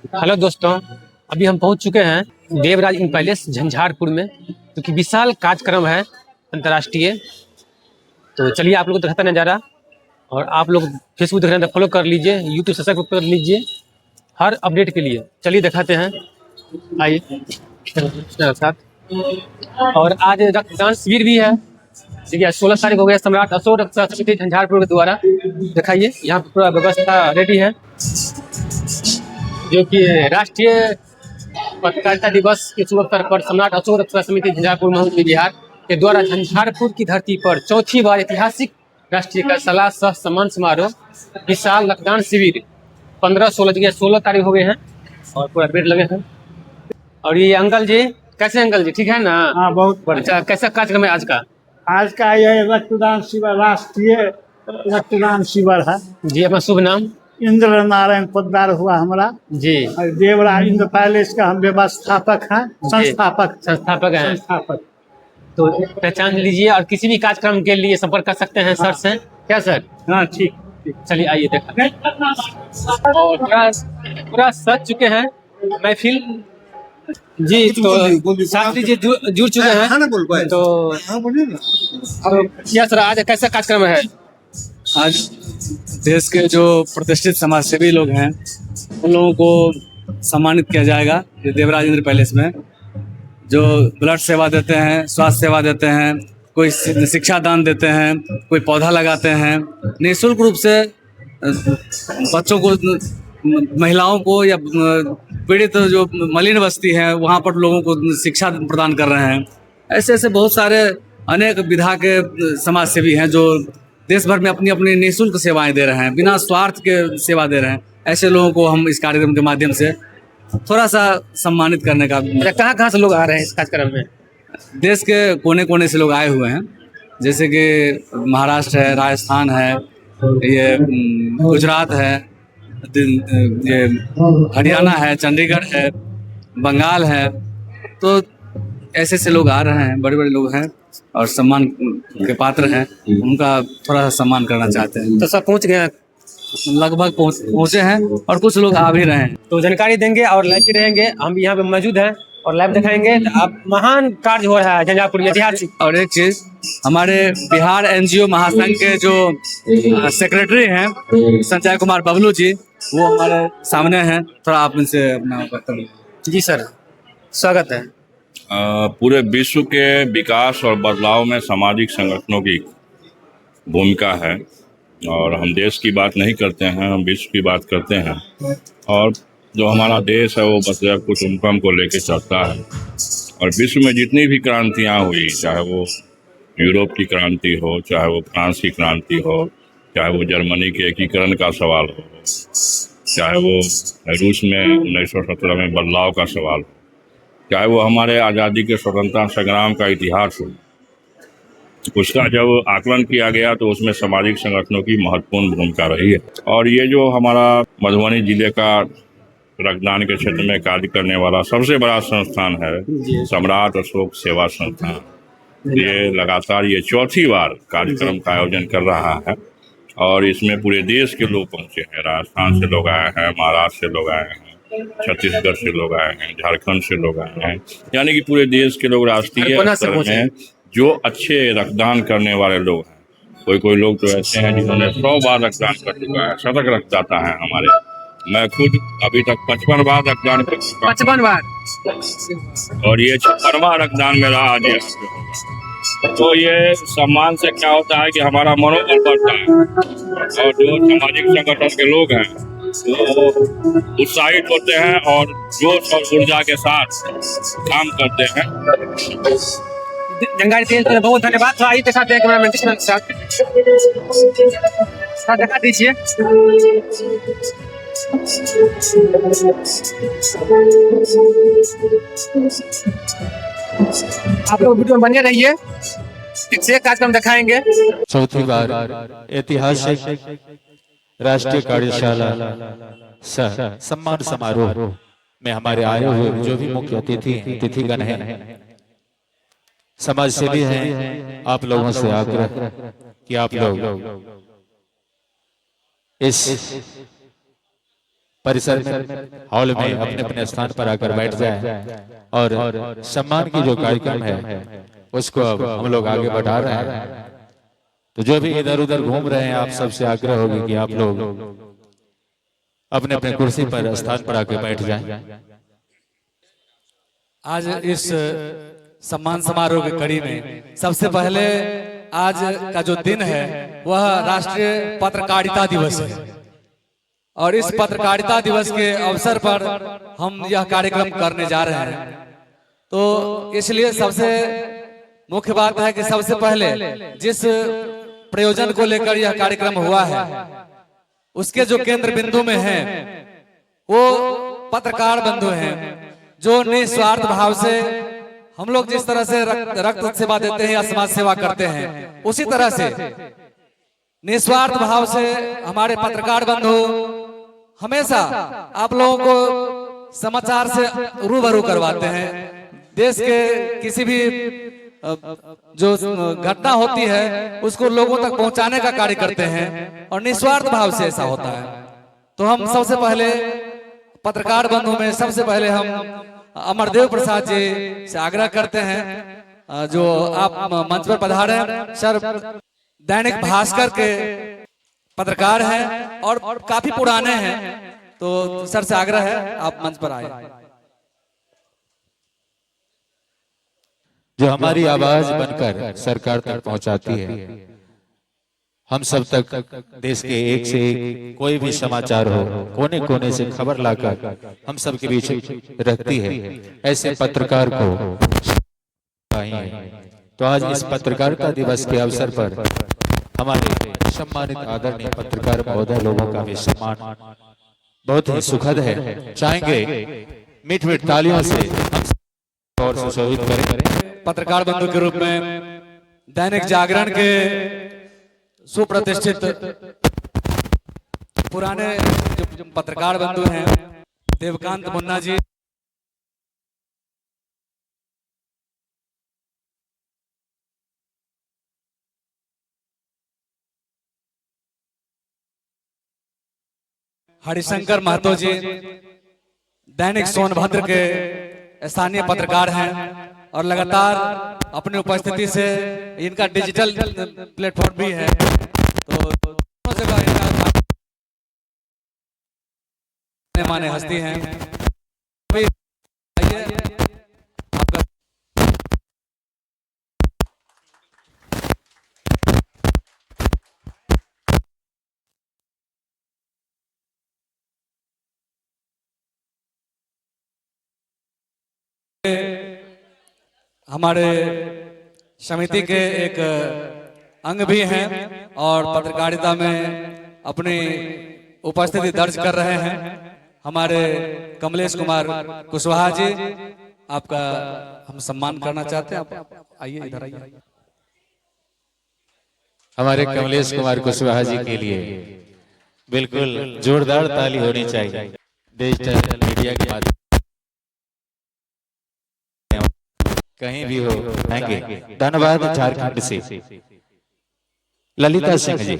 Hello दोस्तों, अभी हम पहुंच चुके हैं देवराज इन पैलेस झंझारपुर में, क्योंकि विशाल कार्यक्रम है अंतर्राष्ट्रीय। तो चलिए आप लोग को दिखाता नज़ारा। और आप लोग फेसबुक देख रहे हैं तो फॉलो कर लीजिए, यूट्यूब सब्सक्राइब कर लीजिए हर अपडेट के लिए। चलिए दिखाते हैं, आइए मेरे साथ। और आज रक्तदान शिविर भी है। देखिए 16 तारीख हो गया, सम्राट अशोक रक्तदान समिति झंझारपुर के द्वारा। दिखाइए यहाँ पर पूरा व्यवस्था रेडी है, जो कि राष्ट्रीय पत्रकारिता दिवस के शुभ अवसर पर सम्राट अशोक रक्तदान समिति झंझारपुर महोत्सव बिहार के द्वारा झंझारपुर की धरती पर चौथी बार ऐतिहासिक राष्ट्रीय सलाह सह सम्मान समारोह विशाल रक्तदान शिविर 15-16 तारीख हो गए हैं और पूरा भीड़ लगे हैं। और ये अंकल जी, कैसे अंकल जी, ठीक है ना? हाँ, बहुत बढ़िया। अच्छा, कैसा कार्यक्रम है आज का? आज का यह रक्तदान शिविर राष्ट्रीय रक्तदान शिविर है। जी, अपना शुभ नाम? इंद्र नारायण पोद्दार हुआ हमारा जी। और देवराज इंद्र पैलेस का हम व्यवस्थापक हैं, संस्थापक हैं। संस्थापक। तो पहचान लीजिए और किसी भी कार्यक्रम के लिए संपर्क कर सकते हैं सर से। क्या सर? हाँ, ठीक। चलिए आइए देखा। और पूरा सज चुके हैं महफिल जी। तो शास्त्री जी जुड़ चुके हैं। तो क्या सर, आज कैसा कार्यक्रम है? आज देश के जो प्रतिष्ठित समाजसेवी लोग हैं उन लोगों को सम्मानित किया जाएगा। ये देवराज इंद्र पैलेस में जो ब्लड सेवा देते हैं, स्वास्थ्य सेवा देते हैं, कोई शिक्षा दान देते हैं, कोई पौधा लगाते हैं, निःशुल्क रूप से बच्चों को, महिलाओं को या पीड़ित जो मलिन बस्ती है वहाँ पर लोगों को शिक्षा प्रदान कर रहे हैं। ऐसे ऐसे बहुत सारे अनेक विधा के समाज सेवी हैं जो देश भर में अपनी अपनी निःशुल्क सेवाएं दे रहे हैं, बिना स्वार्थ के सेवा दे रहे हैं। ऐसे लोगों को हम इस कार्यक्रम के माध्यम से थोड़ा सा सम्मानित करने का। कहाँ से लोग आ रहे हैं इस कार्यक्रम में? देश के कोने कोने से लोग आए हुए हैं, जैसे कि महाराष्ट्र है, राजस्थान है, ये गुजरात है, ये हरियाणा है, चंडीगढ़ है, बंगाल है। तो ऐसे ऐसे लोग आ रहे हैं, बड़े बड़े लोग हैं और सम्मान के पात्र हैं, उनका थोड़ा सा सम्मान करना चाहते हैं। तो सब पहुंच गए हैं? लगभग पहुंचे हैं और कुछ लोग आ भी रहे हैं। तो जानकारी देंगे और लाइव भी रहेंगे। हम यहाँ पे मौजूद हैं और लाइव दिखाएंगे। आप महान कार्य हो रहा है झंझारपुर में, ऐतिहासिक। और एक चीज, हमारे बिहार एनजीओ महासंघ के जो सेक्रेटरी हैं संजय कुमार बबलू जी, वो हमारे सामने हैं। थोड़ा आप इनसे अपना वक्तव्य। जी सर, स्वागत है। पूरे विश्व के विकास और बदलाव में सामाजिक संगठनों की भूमिका है। और हम देश की बात नहीं करते हैं, हम विश्व की बात करते हैं। और जो हमारा देश है वो बसया कुटुम्बकम को लेकर चलता है। और विश्व में जितनी भी क्रांतियाँ हुई, चाहे वो यूरोप की क्रांति हो, चाहे वो फ्रांस की क्रांति हो, चाहे वो जर्मनी के एकीकरण का सवाल हो, चाहे वो रूस में 1917 में बदलाव का सवाल हो, चाहे वो हमारे आज़ादी के स्वतंत्रता संग्राम का इतिहास हो, उसका जब आकलन किया गया तो उसमें सामाजिक संगठनों की महत्वपूर्ण भूमिका रही है। और ये जो हमारा मधुबनी जिले का रक्तदान के क्षेत्र में कार्य करने वाला सबसे बड़ा संस्थान है सम्राट अशोक सेवा संस्थान, ये लगातार ये चौथी बार कार्यक्रम का आयोजन कर रहा है। और इसमें पूरे देश के लोग पहुँचे हैं। राजस्थान से लोग आए हैं, महाराष्ट्र से लोग आए हैं, छत्तीसगढ़ से लोग आए हैं, झारखंड से लोग आए हैं, यानी कि पूरे देश के लोग राष्ट्रीय स्तर में जो अच्छे रक्तदान करने वाले लोग हैं। कोई लोग तो ऐसे हैं जिन्होंने 100 बार रक्तदान कर चुका है, शतक रक्तदाता है हमारे। मैं खुद अभी तक 55 बार रक्तदान कर चुका हूं। 55 बार? और ये 56वां रक्तदान मेरा आज होगा। तो ये सम्मान से क्या होता है कि हमारा मनोबल बढ़ता है और जो सामाजिक संगठन के लोग हैं वो उत्साहित होते हैं और जोश और ऊर्जा के साथ काम करते हैं। जानकारी देने के लिए बहुत धन्यवाद। तो आइए दिखाते हैं कैमरामैन कृष्ण के साथ। दिखा दीजिए। आप लोग वीडियो में बने रहिए, एक से एक कार्यक्रम दिखाएंगे। चौथी बार ऐतिहासिक राष्ट्रीय कार्यशाला सह सम्मान समारोह में हमारे आए हुए जो भी मुख्य अतिथिगण हैं, समाज सेवी हैं, आप लोगों से आग्रह कि आप लोग इस परिसर में हॉल में अपने अपने स्थान पर आकर बैठ जाए और सम्मान की जो कार्यक्रम है उसको अब हम लोग आगे बढ़ा रहे हैं। तो जो भी इधर उधर घूम रहे हैं, आप सबसे आग्रह होगी कि आप लोग अपने अपने कुर्सी पर स्थान पर आकर बैठ जाएं। आज इस सम्मान समारोह की कड़ी में सबसे पहले आज का जो दिन है वह राष्ट्रीय पत्रकारिता दिवस है और इस पत्रकारिता दिवस के अवसर पर हम यह कार्यक्रम करने जा रहे हैं। तो इसलिए सबसे मुख्य बात है कि सबसे पहले जिस प्रयोजन को लेकर यह कार्यक्रम हुआ है उसके जो केंद्र बिंदु में हैं वो पत्रकार बंधु हैं जो निस्वार्थ भाव से हम लोग जिस तरह से रक्त सेवा देते हैं या समाज सेवा करते हैं उसी तरह से निस्वार्थ भाव से हमारे पत्रकार बंधु हमेशा आप लोगों को समाचार से रूबरू करवाते हैं। देश के किसी भी जो घटना होती है उसको लोगों तक पहुंचाने का कार्य करते हैं और निस्वार्थ भाव से ऐसा होता है। तो हम सबसे पहले पत्रकार बंधु में सबसे पहले हम अमरदेव प्रसाद जी से आग्रह करते हैं जो आप मंच पर पधारे। सर दैनिक भास्कर के पत्रकार हैं और काफी पुराने हैं, तो सर से आग्रह है आप मंच पर आए। जो हमारी आवाज बनकर सरकार तक पहुंचाती है, हम सब तक देश के एक से एक कोई भी समाचार हो कोने कोने से खबर लाकर हम सब के बीच रखती है, ऐसे पत्रकार को चाहिए। तो आज इस पत्रकारिता दिवस के अवसर पर हमारे सम्मानित आदरणीय पत्रकार महोदय लोगों का भी सम्मान बहुत ही सुखद है। चाहेंगे मीठ मीठ तालियों से हम और सुशोभित करें। पत्रकार बंधु के रूप में दैनिक जागरण के सुप्रतिष्ठित पुराने जो पत्रकार बंधु हैं देवकांत मुन्ना जी, हरिशंकर महतो जी दैनिक सोनभद्र के स्थानीय पत्रकार हैं और लगातार अपनी उपस्थिति से इनका डिजिटल प्लेटफॉर्म भी है, तो दोनों जगह इनका माने हस्ती हैं। आपका हमारे समिति के एक अंग भी हैं और पत्रकारिता में अपनी उपस्थिति दर्ज कर रहे हैं। हमारे कमलेश कुमार कुशवाहा जी, आपका हम सम्मान करना चाहते हैं, आप आइए इधर आइए। हमारे कमलेश कुमार कुशवाहा जी के लिए बिल्कुल जोरदार ताली होनी चाहिए। डिजिटल मीडिया के माध्यम कहीं भी हो रहेंगे। धन्यवाद। झारखंड से ललिता सिंह जी,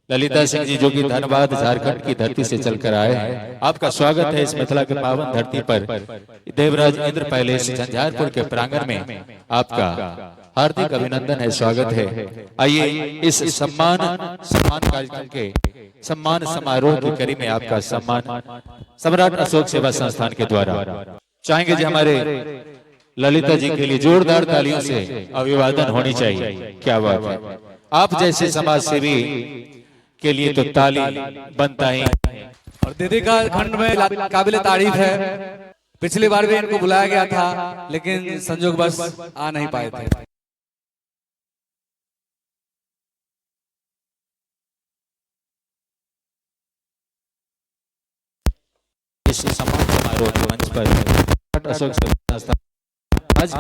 ललिता सिंह जी जो कि धनबाद झारखंड की धरती से चलकर आए हैं। आपका स्वागत है इस मिथिला के पावन धरती पर। देवराज इंद्र पैलेस झंझारपुर के प्रांगण में आपका हार्दिक अभिनंदन है, स्वागत है। आइए इस सम्मान कार्यक्रम के सम्मान समारोह की कड़ी में आपका सम्मान सम्राट अशोक सेवा संस्थान के द्वारा चाहेंगे जी हमारे ललिता जी के लिए जोरदार तालियों से अभिवादन होनी चाहिए। क्या बात है, आप जैसे समाज सेवी के लिए तो ताली बनता ही। और दीदी का खंड में काबिल तारीफ है, पिछली बार भी इनको बुलाया गया था लेकिन संजोग बस आ नहीं पाए थे। इस सम्मान समारोह के मंच पर अशोक संस्थान आज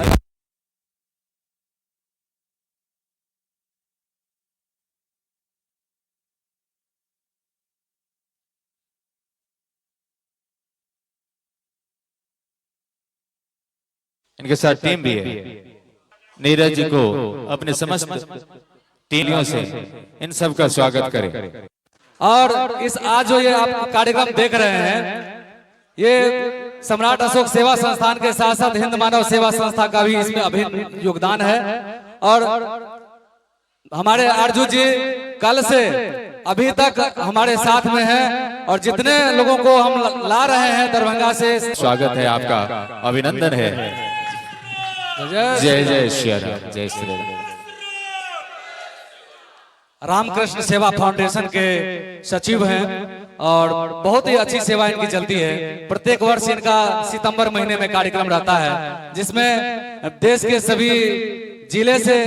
इनके साथ टीम भी है। नीरज जी को अपने समस्त टीमों से इन सब का स्वागत करें। और इस आज जो ये आप कार्यक्रम देख रहे हैं, ये सम्राट अशोक सेवा संस्थान के साथ साथ हिंद मानव सेवा संस्था का भी इसमें अभिन्न योगदान है। और हमारे आरजू जी कल से अभी तक हमारे साथ में हैं और जितने लोगों को हम ला रहे हैं दरभंगा से, स्वागत है आपका, अभिनंदन है। जय जय श्री राम, जय श्री राम। रामकृष्ण सेवा फाउंडेशन के सचिव हैं और बहुत ही अच्छी सेवा इनकी चलती है। प्रत्येक वर्ष इनका सितंबर महीने में कार्यक्रम रहता है जिसमें देश के सभी जिले से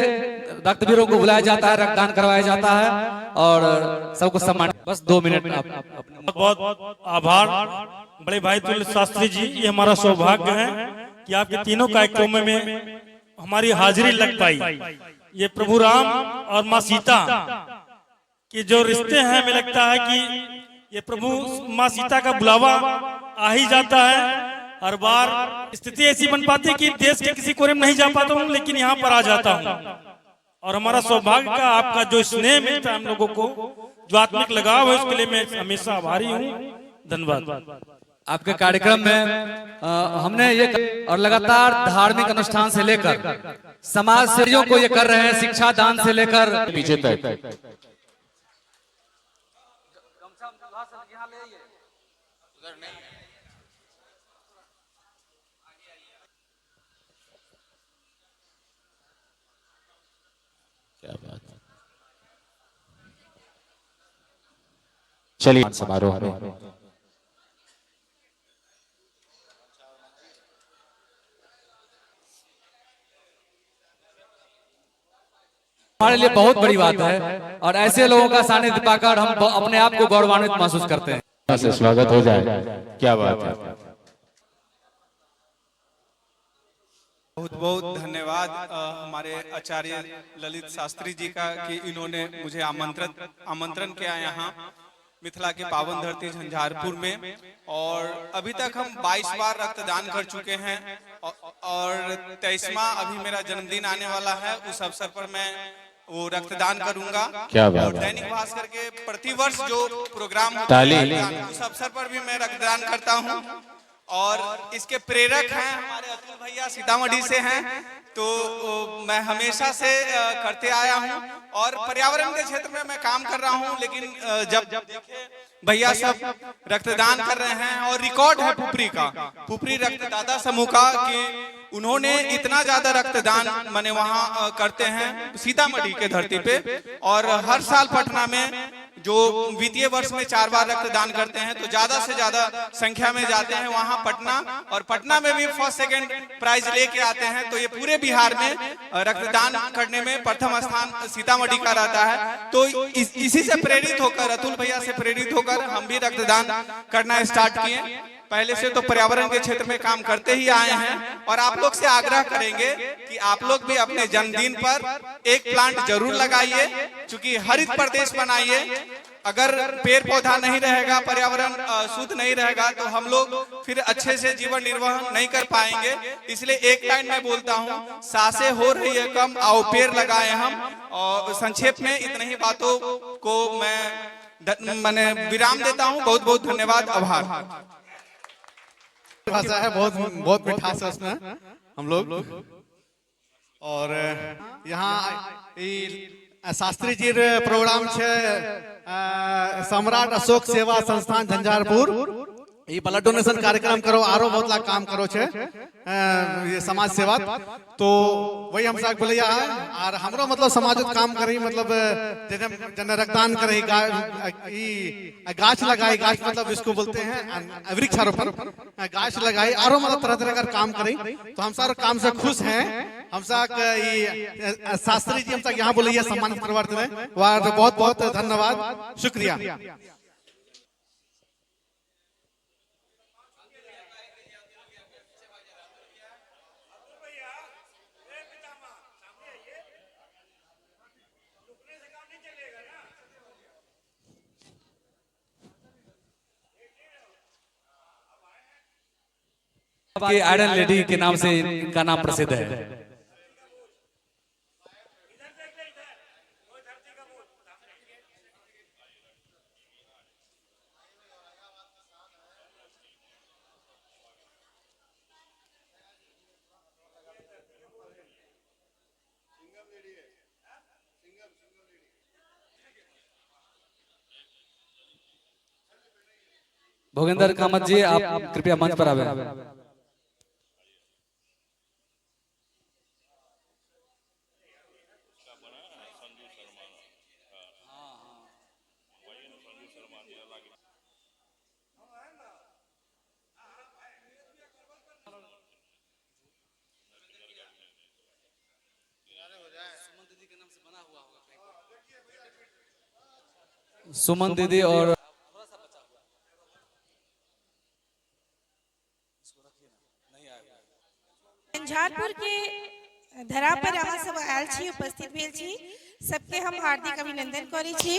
रक्तवीरों को बुलाया जाता है, रक्तदान करवाया जाता है और सबको सम्मान। बस 2 मिनट। बहुत बहुत आभार बड़े भाई तुल्य शास्त्री जी, ये हमारा सौभाग्य है कि आपके तीनों कार्यक्रमों में हमारी हाजिरी लग पाई। ये प्रभु राम और माँ सीता के जो रिश्ते हैं, हमें लगता है कि ये प्रभु माँ सीता का बुलावा आ ही जाता है। हर बार स्थिति ऐसी बन पाती है कि देश के किसी कोने में नहीं जा पाता हूँ, लेकिन यहाँ पर आ जाता हूँ। और हमारा सौभाग्य का आपका जो स्नेह मिलता है हम लोगों को, जो आत्मिक लगाव है, उसके लिए मैं हमेशा आभारी हूँ। धन्यवाद। आपके कार्यक्रम में हमने ये और लगातार धार्मिक अनुष्ठान से लेकर समाज सेवियों को ये कर रहे हैं, शिक्षा दान से लेकर पीछे तक। क्या बात है। चलिए समारोह में हमारे लिए बहुत बड़ी बात है और ऐसे लोगों का सानिध्य पाकर हम अपने आप को गौरवान्वित महसूस करते हैं। से स्वागत हो जाए। क्या बात है। बहुत बहुत धन्यवाद हमारे आचार्य ललित शास्त्री जी का कि इन्होंने मुझे आमंत्रण किया यहाँ मिथिला के पावन धरती झंझारपुर में। और अभी तक हम 22 बार रक्तदान कर चुके हैं और 23वां अभी मेरा जन्मदिन आने वाला है। उस अवसर पर मैं वो रक्तदान करूंगा। क्या बात और है। दैनिक भास्कर के प्रतिवर्ष जो प्रोग्राम होता ताली। है उस अवसर पर भी मैं रक्तदान करता हूँ। और इसके प्रेरक हैं हमारे अतुल भैया, सीतामढ़ी से हैं, तो मैं हमेशा से करते आया हूं। और पर्यावरण के क्षेत्र में मैं काम कर रहा हूं, लेकिन जब देखे भैया सब रक्तदान कर रहे हैं और रिकॉर्ड है पुपरी रक्तदाता समूह का कि उन्होंने इतना ज्यादा रक्तदान माने वहां करते हैं सीतामढ़ी के धरती पे। और हर साल पटना में जो वित्तीय वर्ष में 4 बार रक्तदान करते हैं, तो ज्यादा से ज्यादा संख्या में जाते हैं वहां पटना, और पटना में भी फर्स्ट सेकंड प्राइज लेके आते हैं। तो ये पूरे बिहार में रक्तदान करने में प्रथम स्थान सीतामढ़ी का रहता है। तो इसी से प्रेरित होकर, अतुल भैया से प्रेरित होकर हम भी रक्तदान करना स्टार्ट किए। पहले से तो पर्यावरण के क्षेत्र में काम करते ही आए हैं और आप लोग से आग्रह करेंगे कि आप लोग भी अपने जन्मदिन पर एक प्लांट जरूर लगाइए, क्योंकि हरित प्रदेश बनाइए। अगर पेड़ पौधा नहीं रहेगा, पर्यावरण शुद्ध नहीं रहेगा, तो हम लोग फिर अच्छे से जीवन निर्वाह नहीं कर पाएंगे। इसलिए एक लाइन में बोलता हूँ, सांसें हो रही है कम, आओ पेड़ लगाए हम। और संक्षेप में इतनी ही बातों को मैं विराम देता हूँ। बहुत बहुत धन्यवाद, आभार। भाषा है, बहुत मिठास है उसमें हम लोग। और यहाँ शास्त्री जी प्रोग्राम छे सम्राट अशोक सेवा संस्थान झंझारपुर। ये ब्लड डोनेशन कार्यक्रम करो, आरो बहुत ला काम करो छे ये समाज सेवा। तो वही हम सब बोलिया है और हमरो मतलब समाज काम करी, मतलब जन रक्तदान करे, गाछ लगाई, गाछ मतलब इसको बोलते हैं वृक्षारोपण, गाछ लगाई, आरो मतलब तरह तरह का काम करी। तो हम सारे काम से खुश हैं। हम सब शास्त्री जी हम सब यहाँ बोलिए सम्मानित करवाते हैं। बहुत बहुत धन्यवाद, शुक्रिया। आयरन लेडी के नाम से इनका नाम प्रसिद्ध है। भोगेंद्र कामत जी, आप कृपया मंच पर आवे। सुमन दीदी और झंझारपुर के धरा पर अहाँ सब आयल छी, उपस्थित भेल छी, सबके हम हार्दिक अभिनंदन करै छी।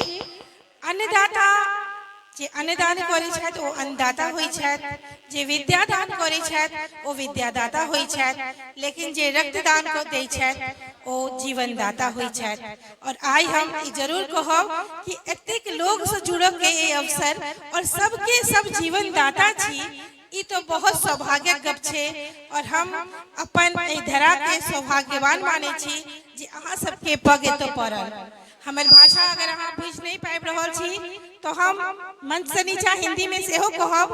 अन्नदाता जे अन्नदान करै छथि ओ अन्नदाता होइ छथि, जे विद्यादान करै छथि ओ विद्यादाता होइ छथि, लेकिन जे रक्तदान को दै छथि ओ जीवनदाता होइ छथि। और आइ हम ई जरूर कहब कि एतेक लोग से जुड़ब के ये अवसर और सबके सब जीवनदाता छी, ई तो बहुत सौभाग्य गप छे। और हम अपन एहि धरा के सौभाग्यवान माने छी जे अहाँ सबके पग एतो पड़ल। हमर भाषा अगर अहाँ बुझ नहीं पाबि रहल छी तो हम मंच से नीचा हिंदी में सेहो कहब,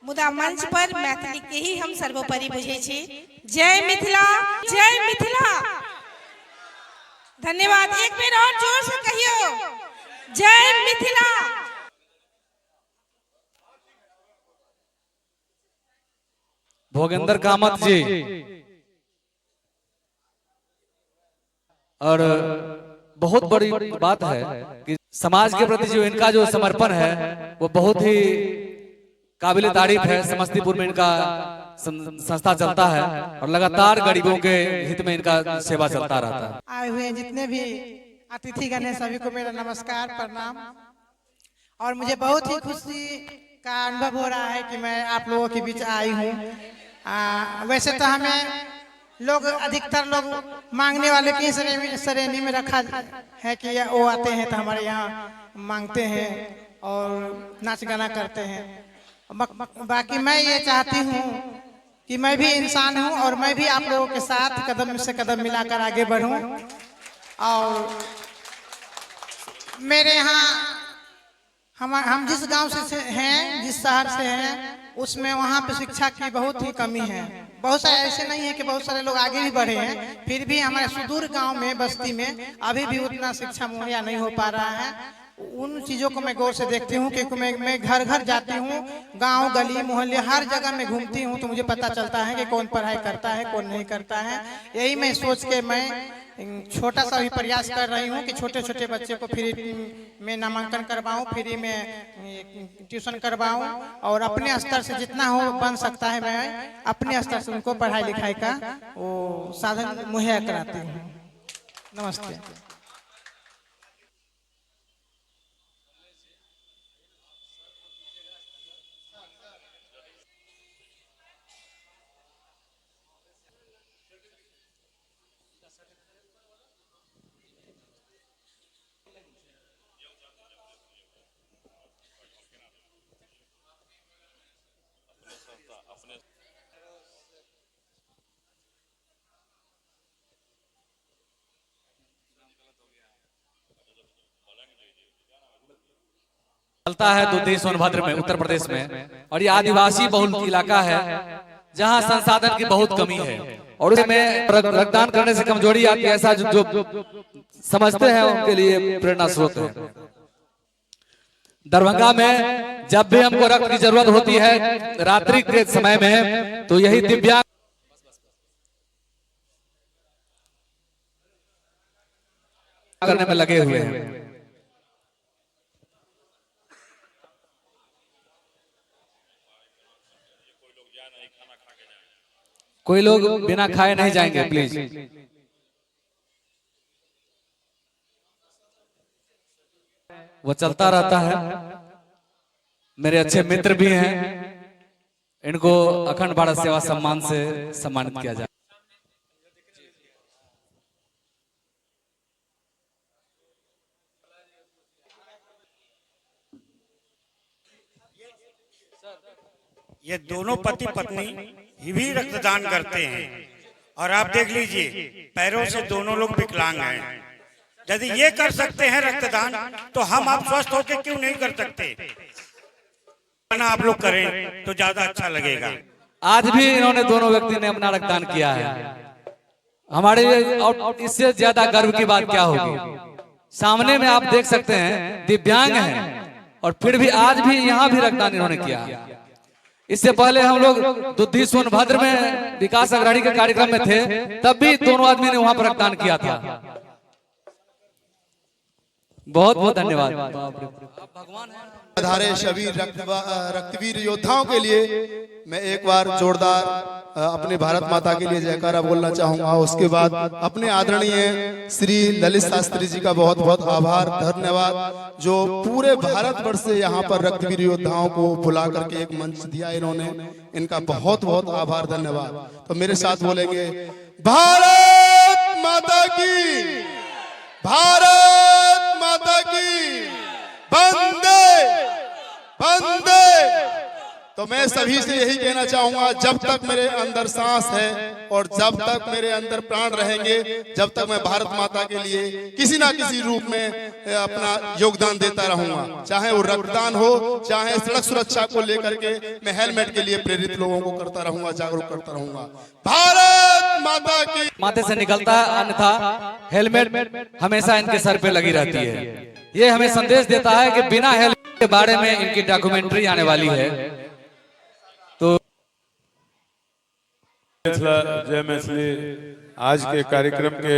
मुदा मंच पर मैथिली के ही हम सर्वोपरि बुझे छी। जय मिथिला, जय मिथिला। धन्यवाद। एक बेर और जोर से कहियो, जय मिथिला। भोगेंद्र कामत जी और बहुत बड़ी बात है कि समाज के प्रति जो इनका जो समर्पण है वो बहुत ही काबिल तारीफ है। समस्तीपुर में इनका संस्था चलता है और लगातार गरीबों के हित में इनका सेवा चलता रहता है। आए हुए जितने भी अतिथिगण हैं सभी को मेरा नमस्कार, प्रणाम। और मुझे बहुत ही खुशी का अनुभव हो रहा है कि मैं आप लोगों के बीच आई हूँ। वैसे तो हमें लोग अधिकतर लोग मांगने वाले की श्रेणी में रखा है कि वो आते हैं तो हमारे यहाँ मांगते हैं और नाच गाना करते हैं। बाकी मैं ये चाहती हूँ कि मैं भी इंसान हूँ और मैं भी आप लोगों के साथ कदम से कदम मिलाकर आगे बढ़ूँ। और मेरे यहाँ हम जिस गांव से हैं, जिस शहर से हैं, उसमें वहाँ पे शिक्षा की बहुत ही कमी है। बहुत सारे ऐसे नहीं है कि बहुत सारे लोग आगे भी बढ़े हैं, फिर भी हमारे सुदूर गांव में, बस्ती में अभी भी उतना शिक्षा मुहैया नहीं हो पा रहा है। उन चीज़ों को मैं गौर से देखती हूँ क्योंकि मैं घर घर जाती हूँ, गांव गली मोहल्ले हर जगह में घूमती हूँ, तो मुझे पता चलता है कि कौन पढ़ाई करता है कौन नहीं करता है। यही मैं सोच के मैं छोटा सा भी प्रयास कर रही हूँ कि छोटे छोटे बच्चे को फ्री में नामांकन करवाऊँ, फ्री में ट्यूशन करवाऊँ और अपने स्तर से जितना हो बन सकता है मैं अपने स्तर से उनको पढ़ाई लिखाई का वो साधन मुहैया कराती हूँ। नमस्ते। चलता है दूधी सोनभद्र में, उत्तर प्रदेश में, और ये आदिवासी बहुल इलाका है जहाँ संसाधन की बहुत कमी है और उसमें रक्तदान करने से कमजोरी आती है, ऐसा जो समझते हैं उनके लिए प्रेरणा स्रोत है। दरभंगा में जब भी हमको रक्त की जरूरत होती है रात्रि के समय में, तो यही दिव्यांग करने में लगे हुए हैं। कोई लोग बिना खाए नहीं जाएंगे प्लीज। वो चलता रहता है। मेरे अच्छे मित्र भी हैं, इनको अखंड भारत सेवा सम्मान से सम्मानित किया जाए। ये दोनों पति पत्नी ही भी रक्तदान करते हैं और आप देख लीजिए पैरों से दोनों लोग विकलांग हैं। यदि ये कर सकते हैं रक्तदान, तो हम आप स्वस्थ होकर क्यों नहीं कर सकते। आप लोग करें तो ज्यादा अच्छा लगेगा। आज भी इन्होंने दोनों व्यक्ति ने अपना रक्तदान किया है। हमारे लिए और इससे ज्यादा गर्व की बात क्या होगी। सामने में आप देख सकते हैं दिव्यांग हैं और फिर भी आज भी यहाँ भी रक्तदान इन्होंने किया। इससे पहले हम लोग दुद्धी सोनभद्र में विकास अग्रणी के कार्यक्रम में थे, तब भी दोनों आदमी ने वहां पर रक्तदान किया था। बहुत बहुत धन्यवाद। आधारे शबीर रक्तवीर योद्धाओं के लिए मैं एक बार जोरदार अपने भारत माता के लिए जयकारा बोलना चाहूंगा। उसके बाद अपने आदरणीय श्री ललित शास्त्री जी का बहुत बहुत आभार धन्यवाद, जो पूरे भारतवर्ष से यहाँ पर रक्तवीर योद्धाओं को बुला करके एक मंच दिया इन्होंने। इनका बहुत बहुत आभार धन्यवाद। तो मेरे साथ बोलेंगे भारत माता की, भारत माता की, वंदे वंदे। तो मैं सभी से यही कहना चाहूंगा, जब तक मेरे अंदर सांस है और जब तक मेरे अंदर प्राण रहेंगे, जब तक मैं भारत माता के लिए किसी ना किसी रूप में अपना योगदान देता रहूंगा। चाहे वो रक्तदान हो, चाहे सड़क सुरक्षा को लेकर के मैं हेलमेट के लिए प्रेरित लोगों को करता रहूंगा, जागरूक करता रहूंगा। भारत माता की। माथे से निकलता है, अन्यथा हेलमेट हमेशा इनके सर पे लगी रहती है। ये हमें संदेश देता है कि बिना हेलमेट के बारे में इनकी डॉक्यूमेंट्री आने वाली है। तो जय मैथिली आज के कार्यक्रम के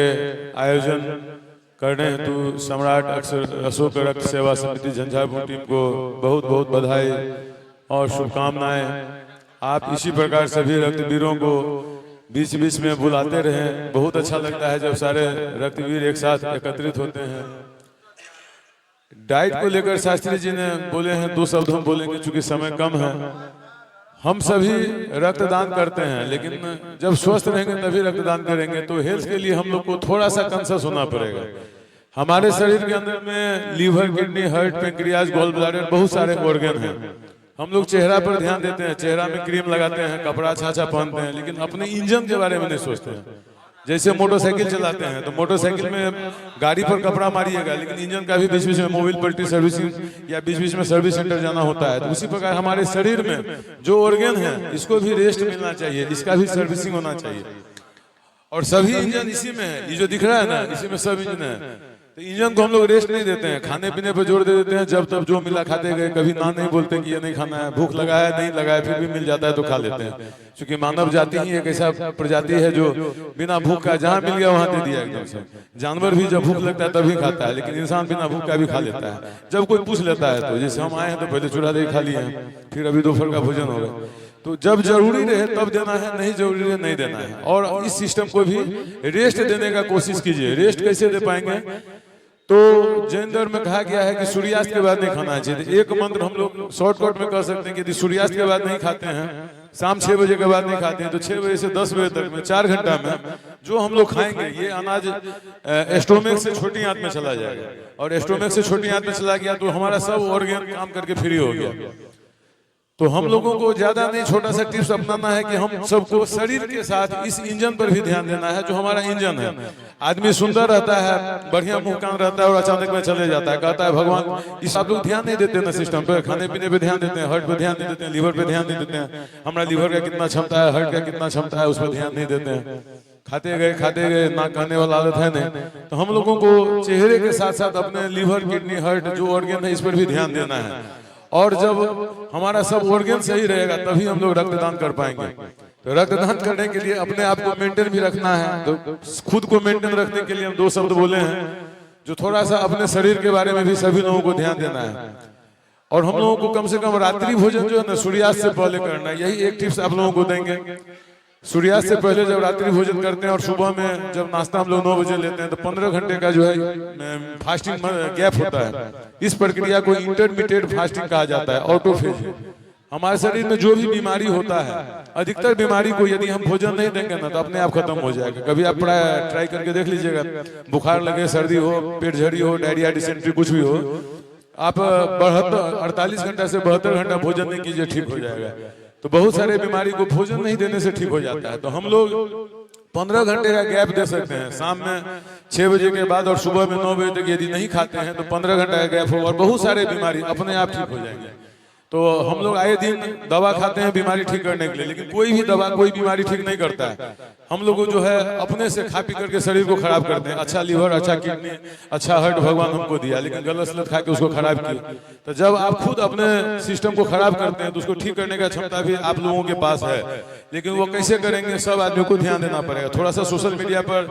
आयोजन करने हेतु सम्राट अशोक रक्त सेवा समिति झंझारपुर टीम को बहुत बहुत बधाई और शुभकामनाएं। आप इसी प्रकार सभी रक्तवीरों को बीच बीच में बुलाते रहें। बहुत अच्छा लगता है जब सारे रक्तवीर एक साथ एकत्रित होते हैं। डाइट को लेकर शास्त्री जी ने बोले हैं, 2 शब्द हम बोलेंगे चूंकि समय कम है। हम सभी रक्तदान करते हैं, लेकिन जब स्वस्थ रहेंगे तभी रक्तदान करेंगे। तो हेल्थ के लिए हम लोग को थोड़ा सा कंसस होना पड़ेगा। हमारे शरीर के अंदर में liver, kidney, heart, pancreas, gall bladder बहुत सारे ऑर्गन हैं। हम लोग चेहरा पर ध्यान देते हैं, चेहरा में क्रीम लगाते हैं, कपड़ा अच्छा पहनते हैं, लेकिन अपने इंजन के बारे में नहीं सोचते हैं। जैसे मोटरसाइकिल चलाते हैं तो मोटरसाइकिल में गाड़ी पर कपड़ा मारिएगा, लेकिन इंजन का भी बीच बीच में मोबिल पल्टी सर्विसिंग या बीच बीच में सर्विस सेंटर जाना होता है। तो उसी प्रकार हमारे शरीर में जो ऑर्गन है इसको भी रेस्ट मिलना चाहिए, इसका भी सर्विसिंग होना चाहिए। और सभी इंजन इसी में है, ये जो दिख रहा है ना, इसी में सब इंजन है। तो इंजन को हम लोग रेस्ट नहीं देते हैं, खाने पीने पर जोर दे देते हैं। जब तब जो मिला खाते गए, कभी ना नहीं बोलते कि ये नहीं खाना है, भूख लगा है नहीं लगा है, फिर भी मिल जाता है तो खा लेते हैं। क्योंकि मानव जाति ही एक ऐसा प्रजाति है जो बिना भूख का जहाँ मिल गया वहाँ दे दिया एकदम से। जानवर भी जब भूख लगता है तभी खाता है, लेकिन इंसान बिना भूख का भी खा लेता है। जब कोई पूछ लेता है तो जैसे हम आए हैं तो पहले चूड़ा दही खा लिए हैं, फिर अभी दोपहर का भोजन होगा। तो जब जरूरी रहे तब देना है, नहीं जरूरी रहे नहीं देना है। और इस सिस्टम को भी रेस्ट देने का कोशिश कीजिए। रेस्ट कैसे दे पाएंगे? तो जैन धर्म में कहा गया है कि सूर्यास्त के बाद नहीं खाना चाहिए। एक मंत्र हम लोग शॉर्टकट में कह सकते हैं कि यदि सूर्यास्त के बाद नहीं खाते हैं, शाम 6 बजे के बाद नहीं खाते हैं, तो 6 बजे से 10 बजे तक में 4 घंटा में जो हम लोग खाएंगे ये अनाज एस्टोमेक से छोटी आंत में चला जाएगा। और एस्टोमेक से छोटी आंत में चला गया तो हमारा सब ऑर्गन काम करके फ्री हो गया। तो हम लोगों को ज्यादा नहीं, छोटा सा टिप्स अपनाना है कि हम सबको शरीर के साथ इस इंजन पर भी ध्यान देना है जो हमारा इंजन है। आदमी सुंदर रहता है, बढ़िया मुंह कान रहता है और अचानक में चले जाता है, कहता है भगवान। इस आप लोग ध्यान नहीं देते ना सिस्टम पे, खाने पीने पे ध्यान देते हैं, हार्ट पे ध्यान नहीं देते हैं, लीवर पे ध्यान नहीं देते हैं। हमारा लीवर का कितना क्षमता है, हार्ट का कितना क्षमता है, उस पर ध्यान नहीं देते हैं। खाते गए ना कहने वाला आदत है नहीं। तो हम लोगों को चेहरे के साथ साथ अपने लीवर, किडनी, हार्ट जो ऑर्गन है इस पर भी ध्यान देना है। और जब हमारा सब ऑर्गन सही रहेगा तभी हम लोग रक्तदान कर पाएंगे। तो रक्तदान करने के लिए अपने आप को मेंटेन भी रखना है। तो खुद को मेंटेन रखने के लिए हम 2 शब्द बोले हैं, जो थोड़ा सा अपने शरीर के बारे में भी सभी लोगों को ध्यान देना है। और हम लोगों को कम से कम रात्रि भोजन जो है ना सूर्यास्त से पहले करना है। यही एक टिप्स आप लोगों को देंगे। सूर्यास्त से पहले जब रात्रि भोजन करते हैं और सुबह में जब नाश्ता हम लोग 9 बजे लेते हैं तो 15 घंटे का जो है फास्टिंग गैप होता है। इस प्रक्रिया को इंटरमिटेड फास्टिंग कहा जाता है, ऑटोफेज। हमारे शरीर में जो भी बीमारी होता है, अधिकतर बीमारी को यदि हम भोजन नहीं देंगे ना तो अपने आप खत्म हो जाएगा। कभी आप ट्राई करके देख लीजिएगा, बुखार लगे, सर्दी हो, पेट झड़ी हो, डायरिया, डिसेंट्री कुछ भी हो, आप 48 घंटा से 72 घंटा भोजन नहीं कीजिए, ठीक हो जाएगा। तो बहुत सारे बीमारी को भोजन नहीं देने से ठीक हो जाता है। तो हम लोग 15 घंटे का गैप दे सकते हैं। शाम में 6 बजे के बाद और सुबह में 9 बजे तक यदि नहीं खाते हैं तो 15 घंटा का गैप हो और बहुत सारे बीमारी अपने आप ठीक हो जाएंगे। तो हम लोग आए दिन दवा खाते हैं बीमारी ठीक करने के लिए, लेकिन कोई भी दवा कोई बीमारी ठीक नहीं करता है। हम लोग जो है अपने से खा पी करके शरीर को खराब करते हैं। अच्छा लीवर, अच्छा किडनी, अच्छा हार्ट भगवान हमको दिया, लेकिन गलत सलत खा के उसको खराब किया। तो जब आप खुद अपने सिस्टम को खराब करते हैं तो उसको ठीक करने का क्षमता भी आप लोगों के पास है, लेकिन वो कैसे करेंगे, सब आदमी को ध्यान देना पड़ेगा। थोड़ा सा सोशल मीडिया पर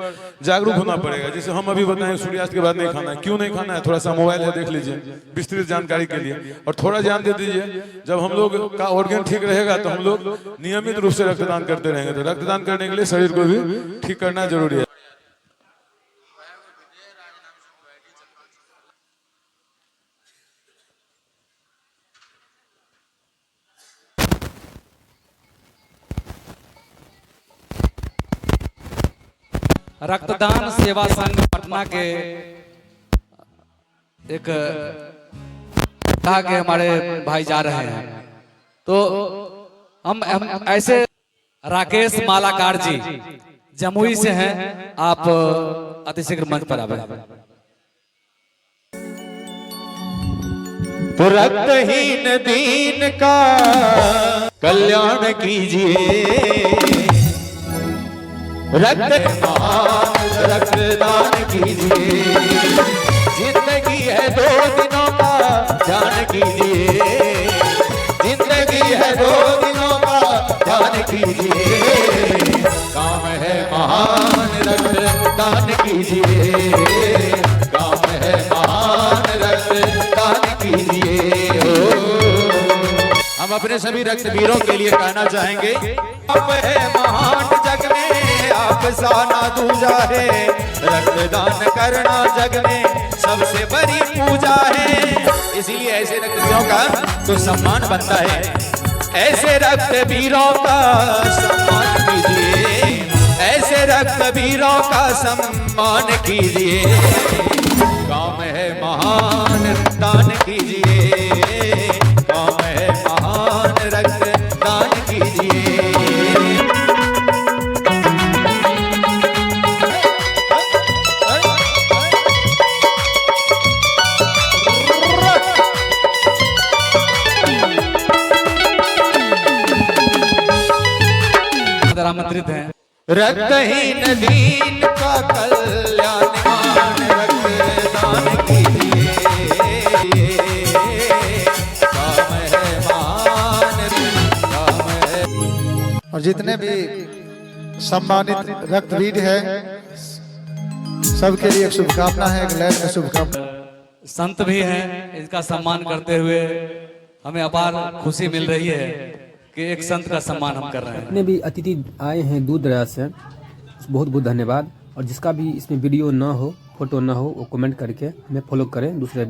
जागरूक होना पड़ेगा। जैसे हम अभी बताएं सूर्यास्त के बाद नहीं खाना है, क्यों नहीं खाना है, थोड़ा सा मोबाइल है देख लीजिए विस्तृत जानकारी के लिए, और थोड़ा ध्यान दे दीजिए। जब हम लोग का ऑर्गन ठीक रहेगा तो हम लोग नियमित रूप से रक्तदान करते रहेंगे। तो रक्तदान करने के लिए शरीर को भी ठीक करना जरूरी है। रक्तदान सेवा संघ पटना के एक कहा के हमारे भाई जा रहे हैं, तो हम ऐसे राकेश मालाकार जी जमुई से हैं, आप अतिशीघ्र मंच पर आवे। तो रक्तहीन दीन का कल्याण कीजिए, रक्तदान कीजिए, जिंदगी है 2 दिनों का ध्यान कीजिए, जिंदगी है 2 दिनों का ध्यान कीजिए, काम है महान रक्तदान कीजिए, काम है महान रक्तदान कीजिए। हम अपने सभी रक्तवीरों के लिए कहना चाहेंगे, आप है महान जग में, आप सा ना दूजा है, रक्तदान करना जग में सबसे बड़ी पूजा है। इसीलिए ऐसे रक्तवीरों का तो सम्मान बनता है, ऐसे रक्तवीरों का सम्मान कीजिए, ऐसे रक्तवीरों का सम्मान कीजिए, काम है महान दान कीजिए, काम है महान रक्तदान कीजिए। आमंत्रित हैं। रक्तहीन दीन का कल्याण रक्तदान कीजिए, काम है महान, काम है। और जितने भी सम्मानित रक्तवीर हैं सबके लिए एक शुभकामना है, एक लैन में शुभकामना। संत भी हैं, इनका सम्मान करते हुए हमें अपार खुशी मिल रही है कि एक संत का सम्मान हम कर रहे हैं। जितने भी अतिथि आए हैं दूर दराज से, बहुत बहुत धन्यवाद। और जिसका भी इसमें वीडियो ना हो, फोटो ना हो, वो कमेंट करके हमें फॉलो करें दूसरे